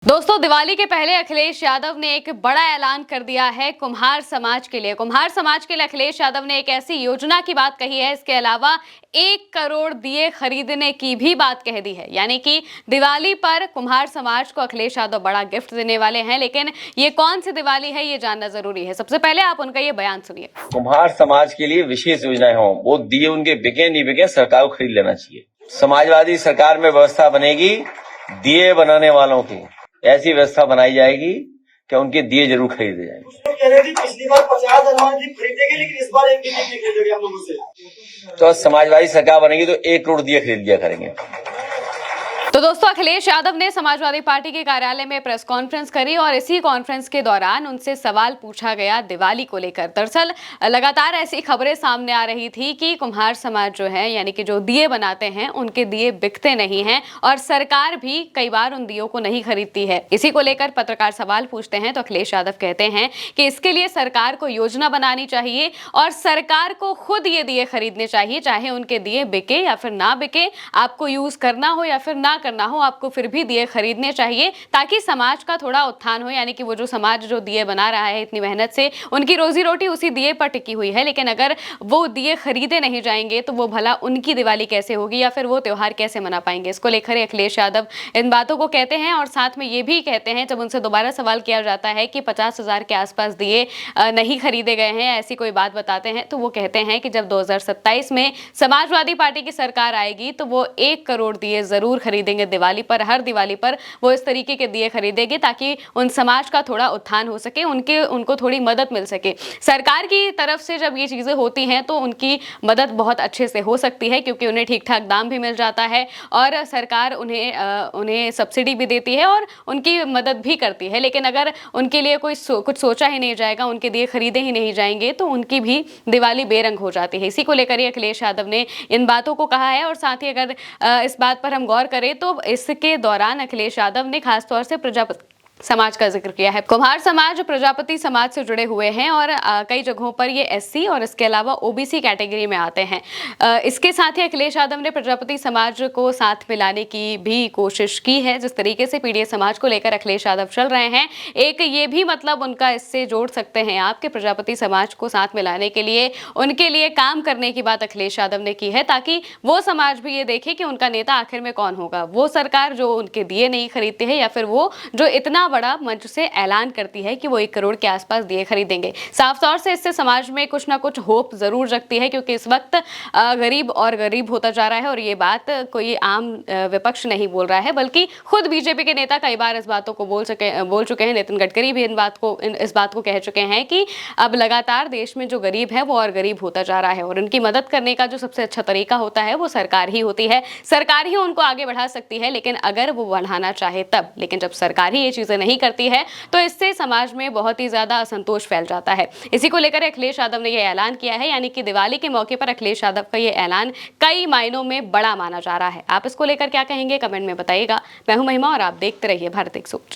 दोस्तों, दिवाली के पहले अखिलेश यादव ने एक बड़ा ऐलान कर दिया है कुम्हार समाज के लिए। कुम्हार समाज के लिए अखिलेश यादव ने एक ऐसी योजना की बात कही है, इसके अलावा 1 करोड़ दिए खरीदने की भी बात कह दी है। यानी कि दिवाली पर कुम्हार समाज को अखिलेश यादव बड़ा गिफ्ट देने वाले हैं। लेकिन ये कौन सी दिवाली है, ये जानना जरूरी है। सबसे पहले आप उनका ये बयान सुनिए। कुम्हार समाज के लिए विशेष योजनाएं हों, वो दिए उनके बिके नहीं बिके, सरकार को खरीद लेना चाहिए। समाजवादी सरकार में व्यवस्था बनेगी दिए बनाने वालों की, ऐसी व्यवस्था बनाई जाएगी कि उनके दिए जरूर खरीदे जाएंगे। कह रहे थे पिछली बार 50,000 दीप खरीदेंगे, लेकिन इस बार एक भी दीप नहीं खरीदेंगे हम लोगों से। तो समाजवादी सरकार बनेगी तो 1 करोड़ दिए खरीद लिया करेंगे। तो दोस्तों, अखिलेश यादव ने समाजवादी पार्टी के कार्यालय में प्रेस कॉन्फ्रेंस करी और इसी कॉन्फ्रेंस के दौरान उनसे सवाल पूछा गया दिवाली को लेकर। दरअसल लगातार ऐसी खबरें सामने आ रही थी कि कुम्हार समाज जो है, यानी कि जो दिए बनाते हैं, उनके दिए बिकते नहीं हैं और सरकार भी कई बार उन दियों को नहीं खरीदती है। इसी को लेकर पत्रकार सवाल पूछते हैं तो अखिलेश यादव कहते हैं कि इसके लिए सरकार को योजना बनानी चाहिए और सरकार को खुद ये दिए खरीदने चाहिए, चाहे उनके दिए बिके या फिर ना बिके। आपको यूज करना हो या फिर ना करना हो, आपको फिर भी दिए खरीदने चाहिए ताकि समाज का थोड़ा उत्थान हो। यानी कि वो जो समाज जो दिए बना रहा है इतनी मेहनत से, उनकी रोजी रोटी उसी दिए पर टिकी हुई है। लेकिन अगर वो दिए खरीदे नहीं जाएंगे तो वो भला उनकी दिवाली कैसे होगी या फिर वो त्योहार कैसे मना पाएंगे। इसको लेकर अखिलेश यादव इन बातों को कहते हैं और साथ में ये भी कहते हैं, जब उनसे दोबारा सवाल किया जाता है कि 50,000 के आसपास दिए नहीं खरीदे गए हैं, ऐसी कोई बात बताते हैं, तो वो कहते हैं कि जब 2027 में समाजवादी पार्टी की सरकार आएगी तो वो 1 करोड़ दिए जरूर खरीदेंगे। दिवाली पर, हर दिवाली पर वो इस तरीके के दिए खरीदेंगे ताकि उन समाज का थोड़ा उत्थान हो सके, उनको थोड़ी मदद मिल सके। सरकार की तरफ से जब ये चीजें होती हैं तो उनकी मदद बहुत अच्छे से हो सकती है, क्योंकि उन्हें ठीक ठाक दाम भी मिल जाता है और सरकार उन्हें सब्सिडी भी देती है और उनकी मदद भी करती है। लेकिन अगर उनके लिए कुछ सोचा ही नहीं जाएगा, उनके दिए खरीदे ही नहीं जाएंगे, तो उनकी भी दिवाली बेरंग हो जाती है। इसी को लेकर ही अखिलेश यादव ने इन बातों को कहा है। और साथ ही अगर इस बात पर हम गौर करें तो इसके दौरान अखिलेश यादव ने खासतौर से प्रजापति समाज का जिक्र किया है। कुम्हार समाज प्रजापति समाज से जुड़े हुए हैं और कई जगहों पर ये एससी और इसके अलावा ओबीसी कैटेगरी में आते हैं। इसके साथ ही अखिलेश यादव ने प्रजापति समाज को साथ मिलाने की भी कोशिश की है। जिस तरीके से पीड़ित समाज को लेकर अखिलेश यादव चल रहे हैं, एक ये भी मतलब उनका इससे जोड़ सकते हैं आपके प्रजापति समाज को साथ मिलाने के लिए, उनके लिए काम करने की बात अखिलेश यादव ने की है, ताकि वो समाज भी ये देखे कि उनका नेता आखिर में कौन होगा। वो सरकार जो उनके दिए नहीं खरीदती है या फिर वो जो इतना बड़ा मंच से ऐलान करती है कि वो 1 करोड़ के आसपास दिए खरीदेंगे। साफ तौर से इससे समाज में कुछ ना कुछ होप जरूर जगती है, क्योंकि इस वक्त गरीब और गरीब होता जा रहा है। और ये बात कोई आम विपक्ष नहीं बोल रहा है, बल्कि खुद बीजेपी के नेता कई बार इस बातों को बोल चुके हैं। नितिन गडकरी भी इस बात को कह चुके हैं कि अब लगातार देश में जो गरीब है वो और गरीब होता जा रहा है और उनकी मदद करने का जो सबसे अच्छा तरीका होता है वो सरकार ही होती है। सरकार ही उनको आगे बढ़ा सकती है, लेकिन अगर वो बढ़ाना चाहे तब। लेकिन जब सरकार ही ये चीजें नहीं करती है तो इससे समाज में बहुत ही ज्यादा असंतोष फैल जाता है। इसी को लेकर अखिलेश यादव ने यह ऐलान किया है। यानी कि दिवाली के मौके पर अखिलेश यादव का यह ऐलान कई मायनों में बड़ा माना जा रहा है। आप इसको लेकर क्या कहेंगे, कमेंट में बताइएगा। मैं हूं महिमा और आप देखते रहिए भारत एक सोच।